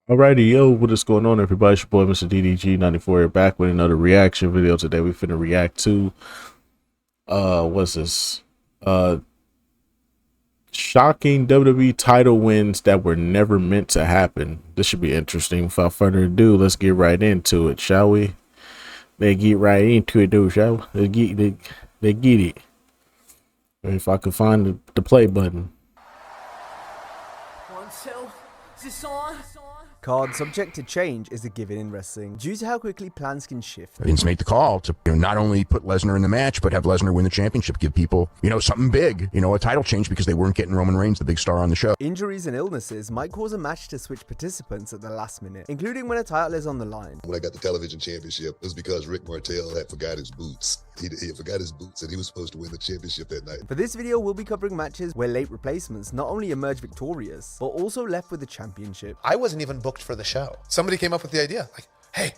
Alrighty, yo, what is going on, everybody? It's your boy, Mr. DDG94 here, back with another reaction video. Today we finna react to what's this? Shocking WWE title wins that were never meant to happen. This should be interesting. Without further ado, let's get right into it, shall we? Let's get right into it, dude, shall we? Let's get it. If I could find the play button. One, two, is this on? Card subject to change is a given in wrestling due to how quickly plans can shift. Vince made the call to not only put Lesnar in the match, but have Lesnar win the championship, give people, something big, a title change because they weren't getting Roman Reigns, the big star on the show. Injuries and illnesses might cause a match to switch participants at the last minute, including when a title is on the line. When I got the television championship, it was because Rick Martel had forgot his boots. He forgot his boots and he was supposed to win the championship that night. For this video, we'll be covering matches where late replacements not only emerged victorious, but also left with the championship. I wasn't even booked for the show. Somebody came up with the idea, like, hey,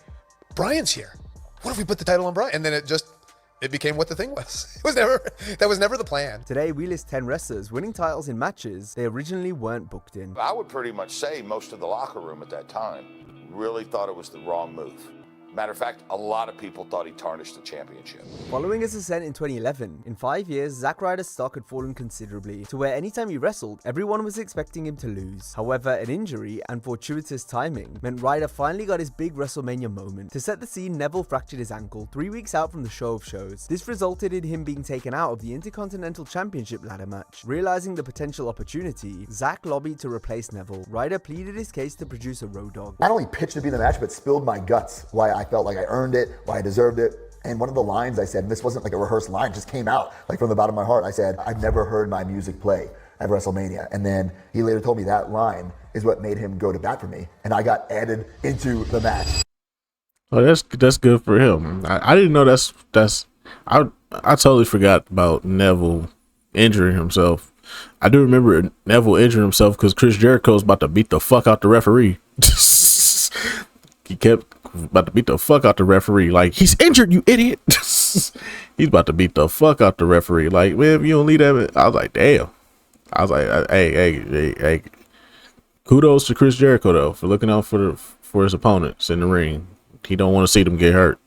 Bryan's here. What if we put the title on Bryan? And then it became what the thing was. That was never the plan. Today, we list 10 wrestlers winning titles in matches they originally weren't booked in. I would pretty much say most of the locker room at that time really thought it was the wrong move. Matter of fact, a lot of people thought he tarnished the championship. Following his ascent in 2011, in 5 years, Zack Ryder's stock had fallen considerably, to where anytime he wrestled, everyone was expecting him to lose. However, an injury and fortuitous timing meant Ryder finally got his big WrestleMania moment. To set the scene, Neville fractured his ankle 3 weeks out from the show of shows. This resulted in him being taken out of the Intercontinental Championship ladder match. Realizing the potential opportunity, Zack lobbied to replace Neville. Ryder pleaded his case to producer Road Dogg. Not only pitched to be in the match, but spilled my guts why I felt like I earned it, why I deserved it. And one of the lines I said, and this wasn't like a rehearsed line, it just came out like from the bottom of my heart. I said, I've never heard my music play at WrestleMania. And then he later told me that line is what made him go to bat for me. And I got added into the match. Oh, that's good for him. I didn't know I totally forgot about Neville injuring himself. I do remember Neville injuring himself because Chris Jericho's about to beat the fuck out the referee. He kept about to beat the fuck out the referee. Like, he's injured, you idiot. He's about to beat the fuck out the referee. Like, man, if you don't leave that, I was like, damn. I was like, hey. Kudos to Chris Jericho though for looking out for his opponents in the ring. He don't want to see them get hurt.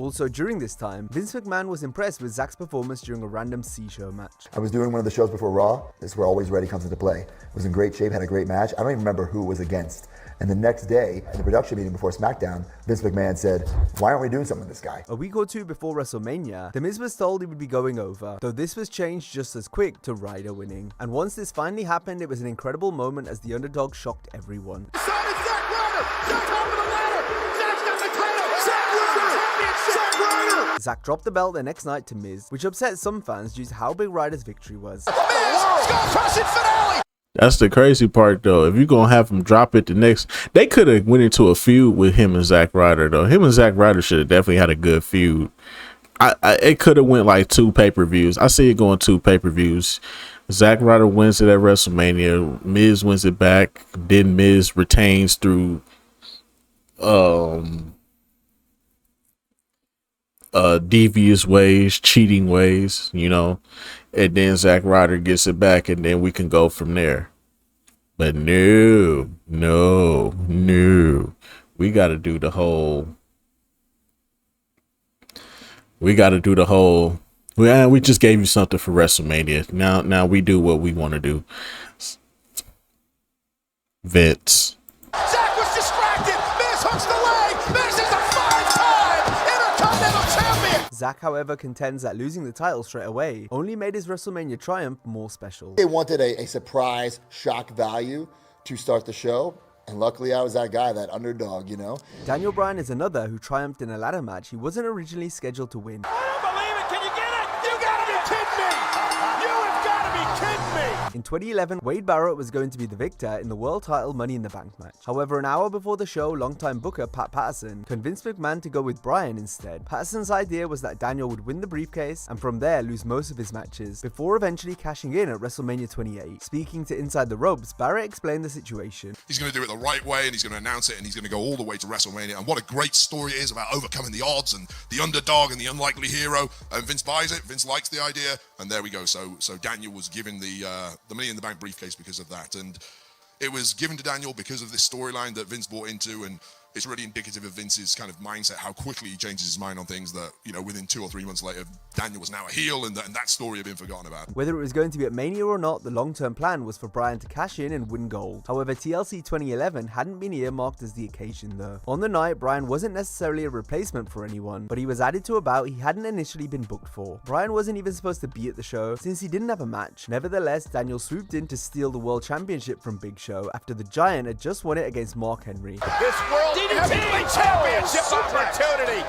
Also, during this time, Vince McMahon was impressed with Zack's performance during a random C-show match. I was doing one of the shows before Raw. This is where Always Ready comes into play. Was in great shape, had a great match. I don't even remember who it was against. And the next day, in the production meeting before SmackDown, Vince McMahon said, why aren't we doing something with this guy? A week or two before WrestleMania, The Miz was told he would be going over, though this was changed just as quick to Ryder winning. And once this finally happened, it was an incredible moment as the underdog shocked everyone. Zack dropped the belt the next night to Miz, which upset some fans due to how big Ryder's victory was. That's the crazy part though. If you're gonna have him drop it the next, they could have went into a feud with him and Zack Ryder though. Him and Zack Ryder should have definitely had a good feud. It could have went like 2 pay-per-views. I see it going 2 pay-per-views. Zack Ryder wins it at WrestleMania. Miz wins it back. Then Miz retains through devious ways, cheating ways, and then Zack Ryder gets it back, and then we can go from there. But no, we got to do the whole. We just gave you something for WrestleMania. Now we do what we want to do. Vince. Zack was distracted. Miz hooks the leg. Miz is a 5-time Intercontinental Champion. Zack, however, contends that losing the title straight away only made his WrestleMania triumph more special. They wanted a surprise shock value to start the show. And luckily I was that guy, that underdog, Daniel Bryan is another who triumphed in a ladder match he wasn't originally scheduled to win. In 2011, Wade Barrett was going to be the victor in the world title Money in the Bank match. However, an hour before the show, longtime booker Pat Patterson convinced McMahon to go with Bryan instead. Patterson's idea was that Daniel would win the briefcase and from there lose most of his matches, before eventually cashing in at WrestleMania 28. Speaking to Inside the Ropes, Barrett explained the situation. He's going to do it the right way and he's going to announce it and he's going to go all the way to WrestleMania. And what a great story it is about overcoming the odds and the underdog and the unlikely hero. And Vince buys it. Vince likes the idea. And there we go. So Daniel was given the the Money in the Bank briefcase because of that. And it was given to Daniel because of this storyline that Vince bought into, and it's really indicative of Vince's kind of mindset, how quickly he changes his mind on things that, you know, within 2 or 3 months later, Daniel was now a heel, and that story had been forgotten about. Whether it was going to be at Mania or not, the long-term plan was for Bryan to cash in and win gold. However, TLC 2011 hadn't been earmarked as the occasion though. On the night, Bryan wasn't necessarily a replacement for anyone, but he was added to a bout he hadn't initially been booked for. Bryan wasn't even supposed to be at the show since he didn't have a match. Nevertheless, Daniel swooped in to steal the World Championship from Big Show after the Giant had just won it against Mark Henry. This World Heavyweight Championship opportunity.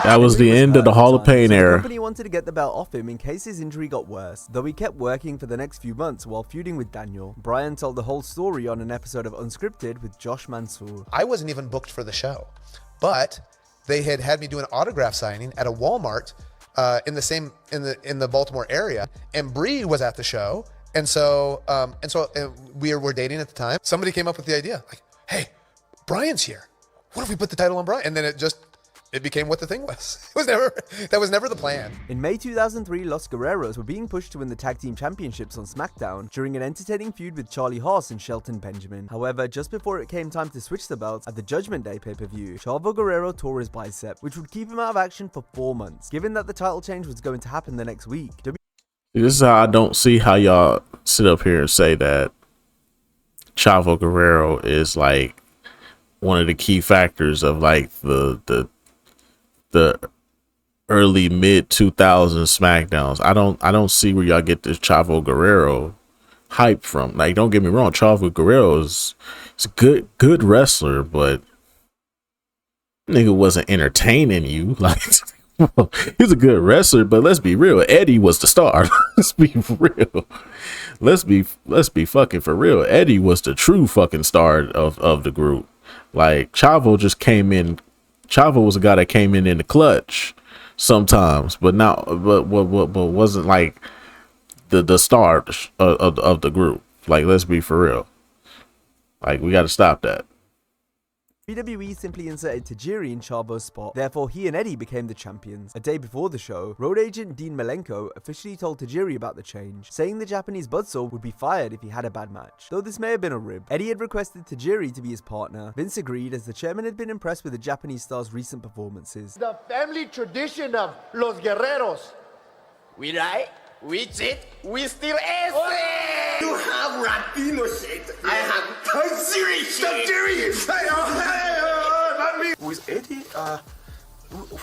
That was the end of the Hall of Pain era. The company wanted to get the belt off him in case his injury got worse, though he kept working for the next few months while feuding with Daniel. Bryan told the whole story on an episode of Unscripted with Josh Mansour. I wasn't even booked for the show, but they had me do an autograph signing at a Walmart in the Baltimore area, and Bree was at the show, and so we were dating at the time. Somebody came up with the idea, like, hey, Bryan's here. What if we put the title on Bryan? And then it became what the thing was. That was never the plan. In May 2003, Los Guerreros were being pushed to win the Tag Team Championships on SmackDown during an entertaining feud with Charlie Haas and Shelton Benjamin. However, just before it came time to switch the belts at the Judgment Day pay-per-view, Chavo Guerrero tore his bicep, which would keep him out of action for 4 months. Given that the title change was going to happen the next week, this is how I don't see how y'all sit up here and say that Chavo Guerrero is like one of the key factors of like the early mid 2000s SmackDowns. I don't see where y'all get this Chavo Guerrero hype from. Like, don't get me wrong, Chavo Guerrero is a good wrestler, but nigga wasn't entertaining you. Like, he's a good wrestler, but let's be real, Eddie was the star. Let's be real. Let's be fucking for real. Eddie was the true fucking star of the group. Like, Chavo just came in. Chavo was a guy that came in the clutch sometimes, but wasn't like the star of the group. Like, let's be for real. Like, we got to stop that. WWE simply inserted Tajiri in Chavo's spot, therefore he and Eddie became the champions. A day before the show, road agent Dean Malenko officially told Tajiri about the change, saying the Japanese buzzsaw would be fired if he had a bad match. Though this may have been a rib, Eddie had requested Tajiri to be his partner. Vince agreed as the chairman had been impressed with the Japanese star's recent performances. The family tradition of Los Guerreros. We lie, we cheat, we steal assets. You have Latino shit. I have Tajiri shit. With Eddie,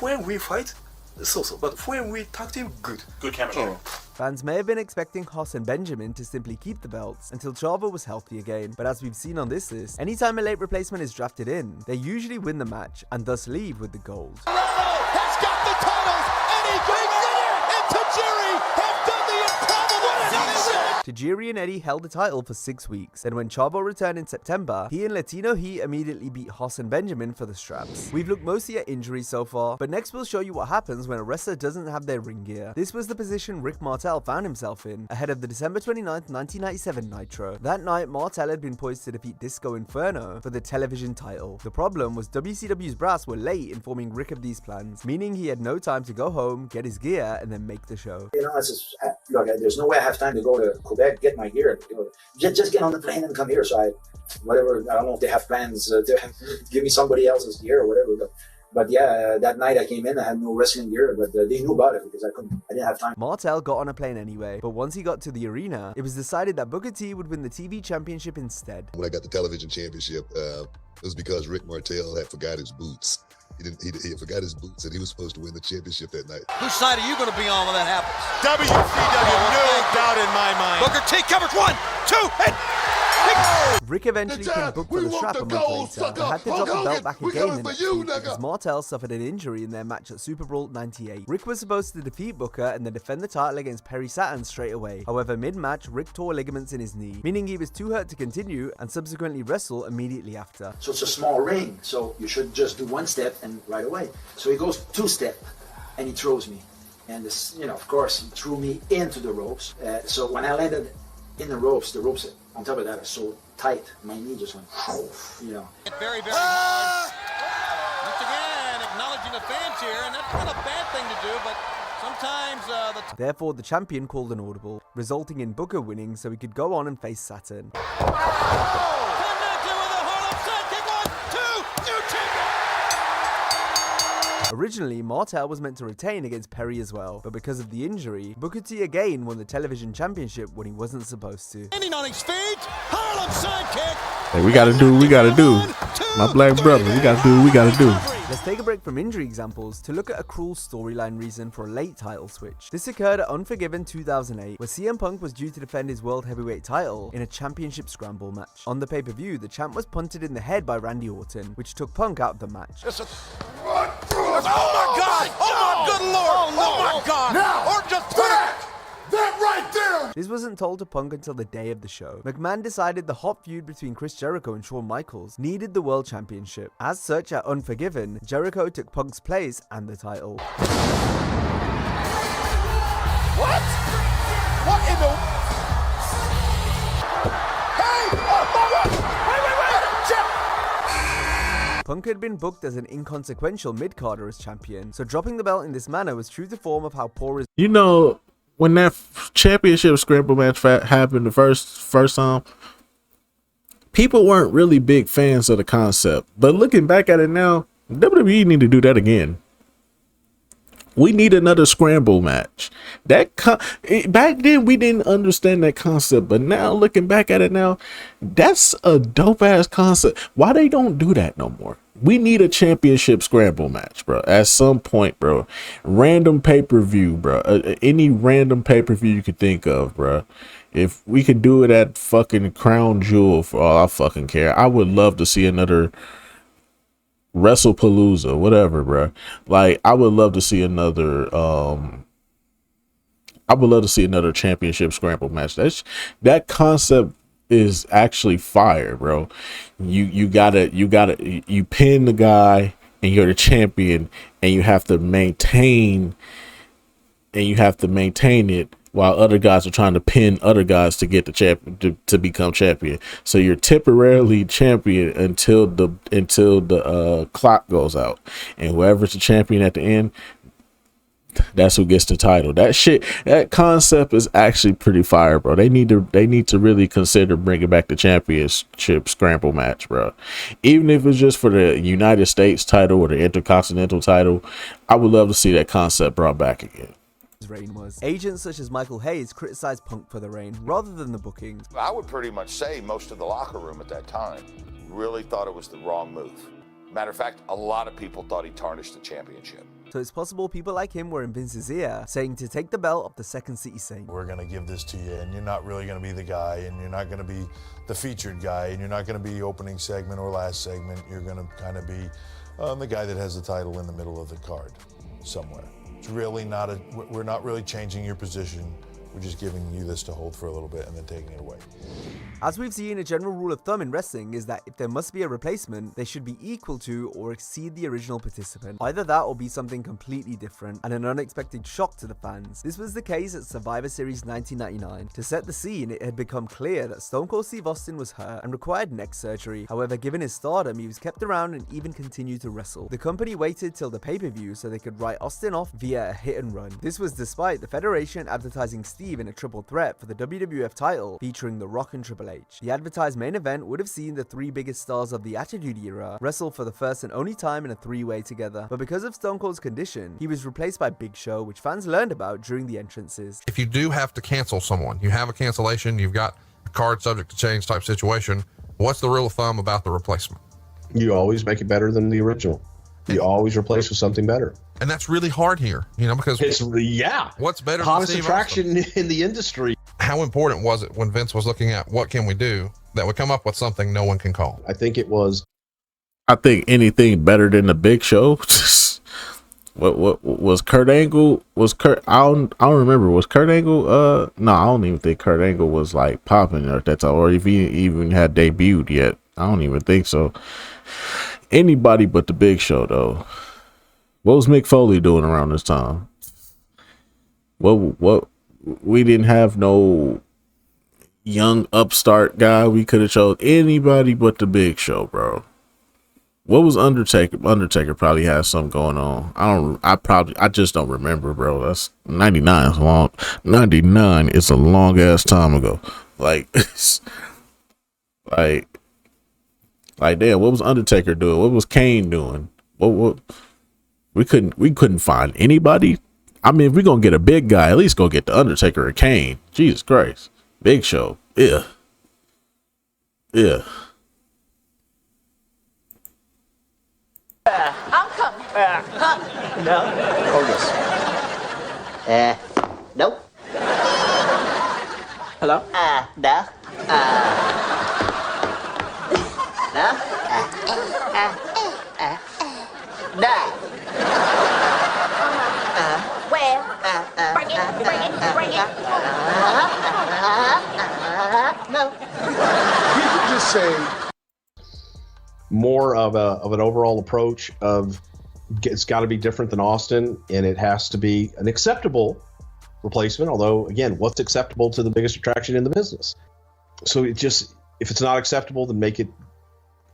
when we fight, so, but when we tag team, good chemistry. Fans may have been expecting Haas and Benjamin to simply keep the belts until Chavo was healthy again, but as we've seen on this list, anytime a late replacement is drafted in, they usually win the match and thus leave with the gold. Has got the titles, and he brings it in, and Tajiri have done the improbable. Tajiri and Eddie held the title for 6 weeks. Then when Chavo returned in September, he and Latino Heat immediately beat Haas and Benjamin for the straps. We've looked mostly at injuries so far, but next we'll show you what happens when a wrestler doesn't have their ring gear. This was the position Rick Martel found himself in, ahead of the December 29th, 1997 Nitro. That night, Martel had been poised to defeat Disco Inferno for the television title. The problem was WCW's brass were late informing Rick of these plans, meaning he had no time to go home, get his gear, and then make the show. You know, it's just, look, there's no way I have time to go to Quebec, get my gear. You know, just get on the plane and come here. So I don't know if they have plans to give me somebody else's gear or whatever. But yeah, that night I came in, I had no wrestling gear, but they knew about it because I didn't have time. Martel got on a plane anyway, but once he got to the arena, it was decided that Booker T would win the TV championship instead. When I got the television championship, it was because Rick Martel had forgot his boots. He forgot his boots, and he was supposed to win the championship that night. Whose side are you going to be on when that happens? WCW, no doubt in my mind. Booker T covers 1, 2, and... Rick eventually pinned Book for the strap a month later, and had to drop the belt back again the next week because Martel suffered an injury in their match at Super Brawl 98. Rick was supposed to defeat Booker and then defend the title against Perry Saturn straight away. However, mid-match, Rick tore ligaments in his knee, meaning he was too hurt to continue and subsequently wrestle immediately after. So it's a small ring, so you should just do 1 step and right away. So he goes 2 step and he throws me. And this, you know, of course, he threw me into the ropes. So when I landed in the ropes on top of that are so tight, my knee just went, you know. Very, very hard. Once again, acknowledging the fans here, and that's not a bad thing to do, but Therefore, the champion called an audible, resulting in Booker winning so he could go on and face Saturn. Originally, Martel was meant to retain against Perry as well, but because of the injury, Booker T again won the television championship when he wasn't supposed to. Standing on his feet, Harlem sidekick. Hey, we gotta do what we gotta do. My black brother, we gotta do what we gotta do. Let's take a break from injury examples to look at a cruel storyline reason for a late title switch. This occurred at Unforgiven 2008, where CM Punk was due to defend his World Heavyweight title in a championship scramble match. On the pay-per-view, the champ was punted in the head by Randy Orton, which took Punk out of the match. Oh my God! Oh my good Lord! Oh my God! Now, Or just that right there! This wasn't told to Punk until the day of the show. McMahon decided the hot feud between Chris Jericho and Shawn Michaels needed the World Championship. As such, at Unforgiven, Jericho took Punk's place and the title. What? What in the... Hey! Punk had been booked as an inconsequential mid-carder as champion, so dropping the belt in this manner was true to form of how poor his... You know, when that championship scramble match happened the first time, people weren't really big fans of the concept. But looking back at it now, WWE need to do that again. We need another scramble match. Back then we didn't understand that concept, but now looking back at it now, that's a dope ass concept. Why they don't do that no more? We need a championship scramble match, bro. At some point, bro. Random pay-per-view, bro. Any random pay-per-view you could think of, bro. If we could do it at fucking Crown Jewel, for all I fucking care. I would love to see another WrestlePalooza, whatever, bro. Like, I would love to see another championship scramble match. That concept is actually fire, bro. You pin the guy and you're the champion, and you have to maintain it while other guys are trying to pin other guys to get the champion to become champion. So you're temporarily champion until the clock goes out, and whoever's the champion at the end, that's who gets the title. That concept is actually pretty fire, bro. They need to really consider bringing back the championship scramble match, bro. Even if it's just for the United States title or the Intercontinental title, I would love to see that concept brought back again. Reign was. Agents such as Michael Hayes criticized Punk for the reign rather than the booking. I would pretty much say most of the locker room at that time really thought it was the wrong move. Matter of fact, a lot of people thought he tarnished the championship. So it's possible people like him were in Vince's ear, saying to take the belt off the Second City Saint. We're going to give this to you, and you're not really going to be the guy, and you're not going to be the featured guy, and you're not going to be opening segment or last segment. You're going to kind of be the guy that has the title in the middle of the card somewhere. It's really not we're not really changing your position. We're just giving you this to hold for a little bit and then taking it away. As we've seen, a general rule of thumb in wrestling is that if there must be a replacement, they should be equal to or exceed the original participant. Either that or be something completely different and an unexpected shock to the fans. This was the case at Survivor Series 1999. To set the scene, it had become clear that Stone Cold Steve Austin was hurt and required neck surgery. However, given his stardom, he was kept around and even continued to wrestle. The company waited till the pay-per-view so they could write Austin off via a hit and run. This was despite the Federation advertising Steve in a triple threat for the WWF title featuring The Rock and Triple H. The advertised main event would have seen the three biggest stars of the Attitude Era wrestle for the first and only time in a three-way together, but because of Stone Cold's condition, he was replaced by Big Show, which fans learned about during the entrances. If you do have to cancel someone, you have a cancellation, you've got a card subject to change type situation, what's the rule of thumb about the replacement? You always make it better than the original. You always replace with something better. And that's really hard here, because it's what's better hottest than Steve attraction Austin? In the industry. How important was it when Vince was looking at what can we do that would come up with something no one can call? I think anything better than the Big Show. What was Kurt Angle? I don't remember. Was Kurt Angle? No, I don't even think Kurt Angle was like popping at that time, or if he even had debuted yet. I don't even think so. Anybody but the Big Show, though. What was Mick Foley doing around this time? What? We didn't have no young upstart guy. We could have chose anybody but the Big Show, bro. What was Undertaker? Undertaker probably has something going on. I just don't remember, bro. That's 99 is long. 99 is a long ass time ago. Like, like damn, what was Undertaker doing? What was Kane doing? What we couldn't find anybody. I mean, if we're gonna get a big guy, at least go get the Undertaker or Kane. Jesus Christ. Big Show. Yeah. Yeah. I'm coming. No. Oh, yes. Nope. Hello? No. No. No. Well, bring it. No. You could just say more of an overall approach of it's got to be different than Austin, and it has to be an acceptable replacement. Although, again, what's acceptable to the biggest attraction in the business? So it just, if it's not acceptable, then make it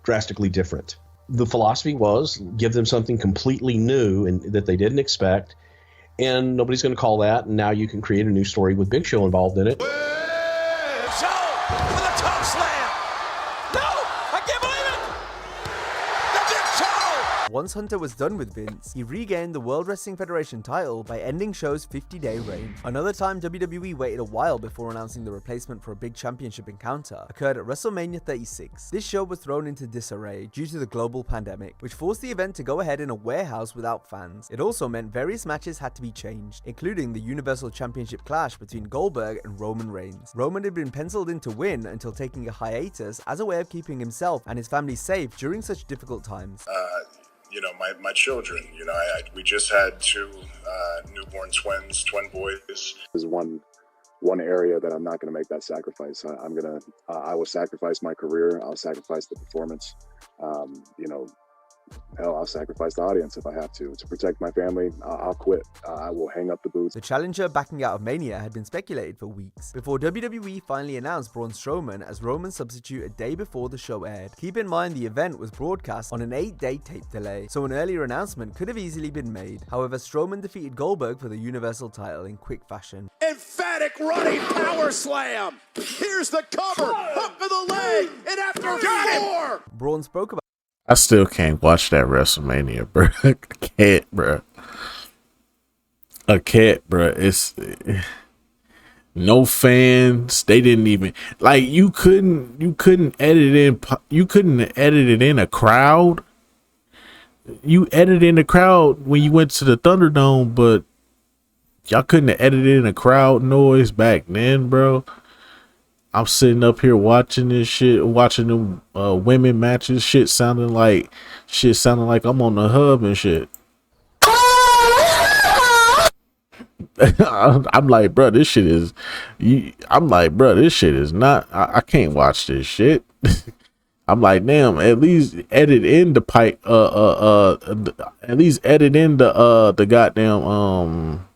drastically different. The philosophy was give them something completely new and that they didn't expect, and nobody's going to call that. And now you can create a new story with Big Show involved in it. Once Hunter was done with Vince, he regained the World Wrestling Federation title by ending Show's 50-day reign. Another time WWE waited a while before announcing the replacement for a big championship encounter occurred at WrestleMania 36. This show was thrown into disarray due to the global pandemic, which forced the event to go ahead in a warehouse without fans. It also meant various matches had to be changed, including the Universal Championship clash between Goldberg and Roman Reigns. Roman had been penciled in to win until taking a hiatus as a way of keeping himself and his family safe during such difficult times. You know, my children, you know, we just had two newborn twin boys. There's one area that I'm not going to make that sacrifice. I will sacrifice my career. I'll sacrifice the performance. You know, hell, I'll sacrifice the audience if I have to protect my family. I'll quit. I will hang up the boots. The challenger backing out of Mania had been speculated for weeks before WWE finally announced Braun Strowman as Roman's substitute a day before the show aired. Keep in mind the event was broadcast on an 8-day tape delay, so an earlier announcement could have easily been made. However, Strowman defeated Goldberg for the Universal title in quick fashion. Emphatic running power slam. Here's the cover. Hook of the leg. And after 4. Braun spoke about I still can't watch that WrestleMania, bro. I can't, bro. I can't, bro. It's no fans. They didn't even like. You couldn't edit in. You couldn't edit it in a crowd. You edited in the crowd when you went to the Thunderdome, but y'all couldn't have edited in a crowd noise back then, bro. I'm sitting up here watching this shit, watching them women matches, shit sounding like I'm on the hub and shit. I'm like, bro, this shit is. I'm like, bro, this shit is not. I can't watch this shit. I'm like, damn. At least edit in the pipe. At least edit in the goddamn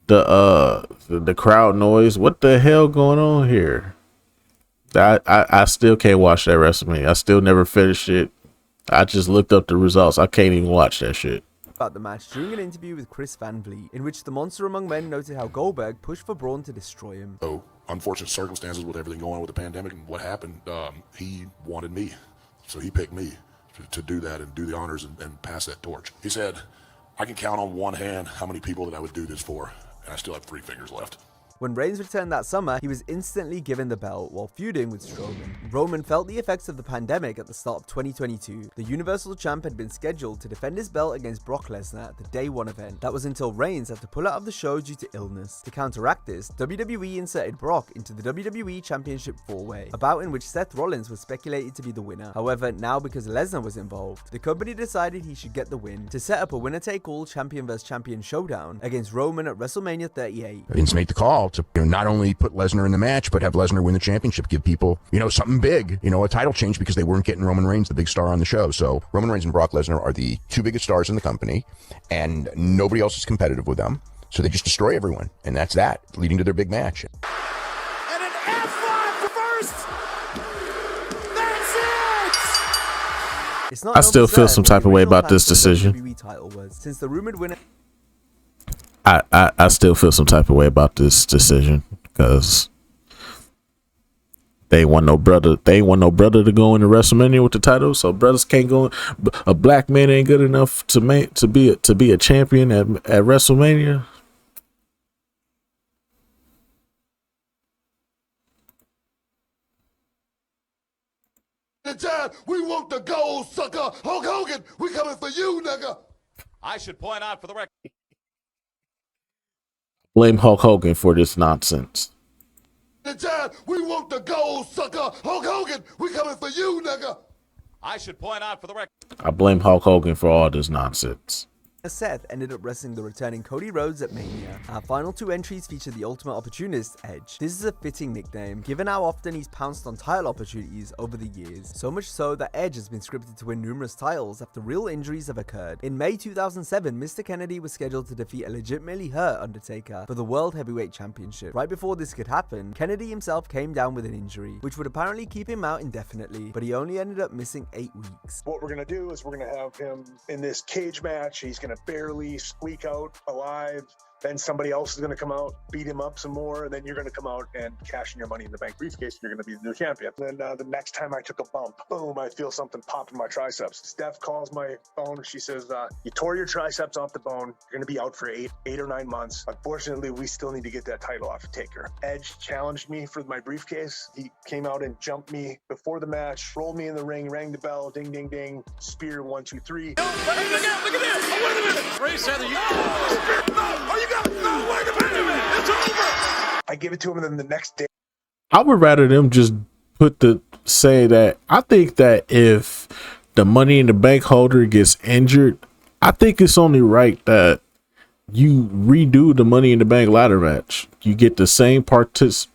the crowd noise. What the hell going on here? I still can't watch that WrestleMania. I still never finished it. I just looked up the results. I can't even watch that shit. About the match during an interview with Chris Van Vliet, in which the Monster Among Men noted how Goldberg pushed for Braun to destroy him. So unfortunate circumstances with everything going on with the pandemic and what happened, he wanted me, so he picked me to do that and do the honors and pass that torch. He said, I can count on one hand how many people that I would do this for, and I still have 3 fingers left. When Reigns returned that summer, he was instantly given the belt while feuding with Strowman. Roman felt the effects of the pandemic at the start of 2022. The Universal Champ had been scheduled to defend his belt against Brock Lesnar at the Day 1 event. That was until Reigns had to pull out of the show due to illness. To counteract this, WWE inserted Brock into the WWE Championship 4-Way, a bout in which Seth Rollins was speculated to be the winner. However, now because Lesnar was involved, the company decided he should get the win to set up a winner-take-all champion vs. champion showdown against Roman at WrestleMania 38. Vince made the call to not only put Lesnar in the match, but have Lesnar win the championship, give people, something big, a title change because they weren't getting Roman Reigns, the big star on the show. So Roman Reigns and Brock Lesnar are the 2 biggest stars in the company, and nobody else is competitive with them. So they just destroy everyone, and that's that, leading to their big match. And an F5 first. That's it. It's not I still feel some type of way about this decision. WWE title was, since the rumored winner. I still feel some type of way about this decision because they ain't want no brother. They ain't want no brother to go into WrestleMania with the title, so brothers can't go. A black man ain't good enough to be a champion at WrestleMania. We want the gold, sucker. Hulk Hogan, we coming for you, nigga. I should point out for the record. Blame Hulk Hogan for this nonsense. We want the gold, sucker. Hulk Hogan, we coming for you, nigga. I should point out for the record. I blame Hulk Hogan for all this nonsense. Seth ended up wrestling the returning Cody Rhodes at Mania. Our final two entries feature the Ultimate Opportunist, Edge. This is a fitting nickname, given how often he's pounced on title opportunities over the years. So much so that Edge has been scripted to win numerous titles after real injuries have occurred. In May 2007, Mr. Kennedy was scheduled to defeat a legitimately hurt Undertaker for the World Heavyweight Championship. Right before this could happen, Kennedy himself came down with an injury, which would apparently keep him out indefinitely, but he only ended up missing 8 weeks. What we're going to do is we're going to have him in this cage match. He's going to barely squeak out alive. Then somebody else is going to come out, beat him up some more, and then you're going to come out and cash in your Money in the Bank briefcase. You're going to be the new champion. And then the next time I took a bump, boom, I feel something pop in my triceps. Steph calls my phone. She says, you tore your triceps off the bone. You're going to be out for eight or 9 months. Unfortunately, we still need to get that title off of Taker. Edge challenged me for my briefcase. He came out and jumped me before the match, rolled me in the ring, rang the bell, ding, ding, ding, spear 1, 2, 3. Look at this! Oh, wait a minute! Ray said that you... No! Oh, you got... No, wait a minute! It's over! I gave it to him, and then the next day... I would rather them just say that. I think that if the Money in the Bank holder gets injured, I think it's only right that you redo the Money in the Bank ladder match. You get the same participants,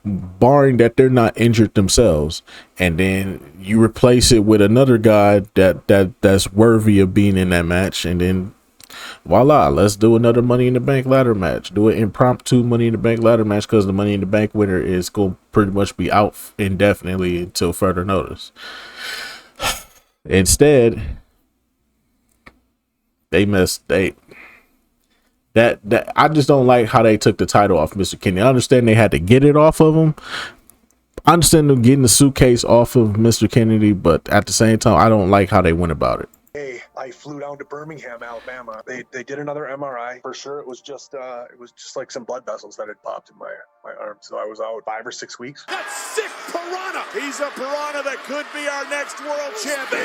barring that they're not injured themselves, and then you replace it with another guy that's worthy of being in that match, and then voila, let's do another Money in the Bank ladder match. Do an impromptu Money in the Bank ladder match because the Money in the Bank winner is going to pretty much be out indefinitely until further notice. Instead, I just don't like how they took the title off Mr. Kennedy. I understand they had to get it off of him. I understand them getting the suitcase off of Mr. Kennedy, but at the same time, I don't like how they went about it. Hey, I flew down to Birmingham, Alabama. They did another MRI. For sure, it was just like some blood vessels that had popped in my arm. So I was out 5 or 6 weeks. That sick piranha! He's a piranha that could be our next world champion!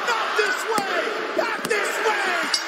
Not this way! Not this way!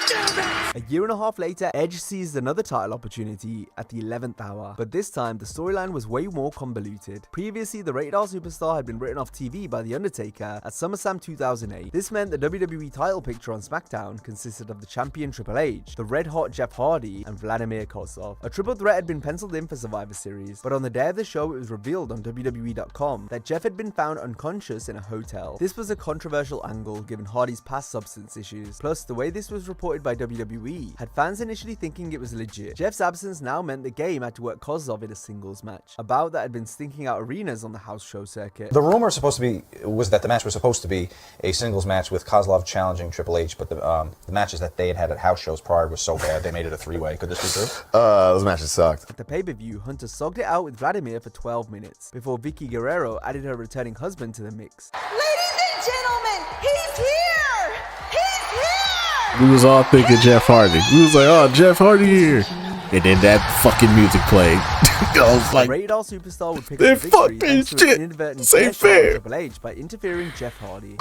Damn it! A year and a half later, Edge seized another title opportunity at the 11th hour, but this time the storyline was way more convoluted. Previously, the Rated R Superstar had been written off TV by The Undertaker at SummerSlam 2008. This meant the WWE title picture on SmackDown consisted of the champion Triple H, the red-hot Jeff Hardy, and Vladimir Kozlov. A triple threat had been penciled in for Survivor Series, but on the day of the show it was revealed on WWE.com that Jeff had been found unconscious in a hotel. This was a controversial angle given Hardy's past substance issues, plus the way this was reported by WWE had fans initially thinking it was legit. Jeff's absence now meant the game had to work Kozlov in a singles match, a bout that had been stinking out arenas on the house show circuit. The rumor was that the match was supposed to be a singles match with Kozlov challenging Triple H, but the matches that they had at house shows prior was so bad they made it a 3-way. Could this be true? Those matches sucked. At the pay-per-view, Hunter sogged it out with Vladimir for 12 minutes, before Vicky Guerrero added her returning husband to the mix. Ladies and gentlemen, he's here! He's here! We was all thinking Jeff Hardy. We was like, oh, Jeff Hardy here. And then that fucking music played. I was like, Rated R Superstar would pick they up the victory fucking thanks to an shit. inadvertent This ain't chair shot fair. from Triple H by interfering Jeff Hardy.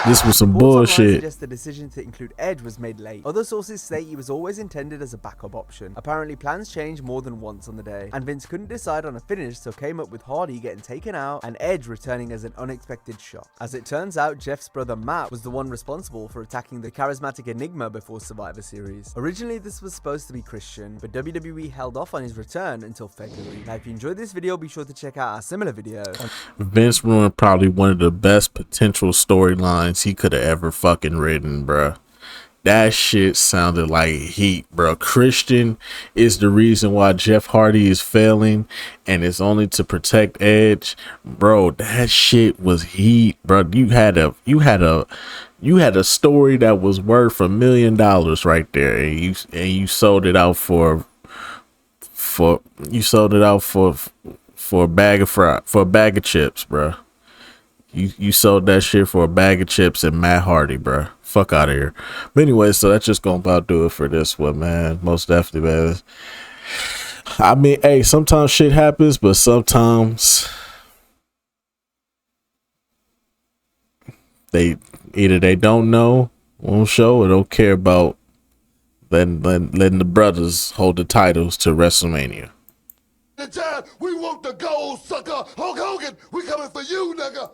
This was some bullshit. Suggest the decision to include Edge was made late. Other sources state he was always intended as a backup option. Apparently, plans changed more than once on the day, and Vince couldn't decide on a finish, so came up with Hardy getting taken out and Edge returning as an unexpected shock. As it turns out, Jeff's brother Matt was the one responsible for attacking the charismatic Enigma before Survivor Series. Originally, this was supposed to be Christian, but WWE held off on his return until February. Now, if you enjoyed this video, be sure to check out our similar video. Vince ruined probably one of the best potential storylines he could have ever fucking written, bruh. that shit sounded like heat, bro. Christian is the reason why Jeff Hardy is failing, and it's only to protect Edge, bro. That shit was heat, bro. You had a story that was worth $1 million right there, and you sold it out for a bag of chips, bro. You sold that shit for a bag of chips and Matt Hardy, bro. Fuck out of here. But anyway, so that's just gonna about do it for this one, man. Most definitely, man. I mean, hey, sometimes shit happens, but sometimes they don't know, won't show, or don't care about letting the brothers hold the titles to WrestleMania. We want the gold, sucker. Hulk Hogan, we coming for you, nigga.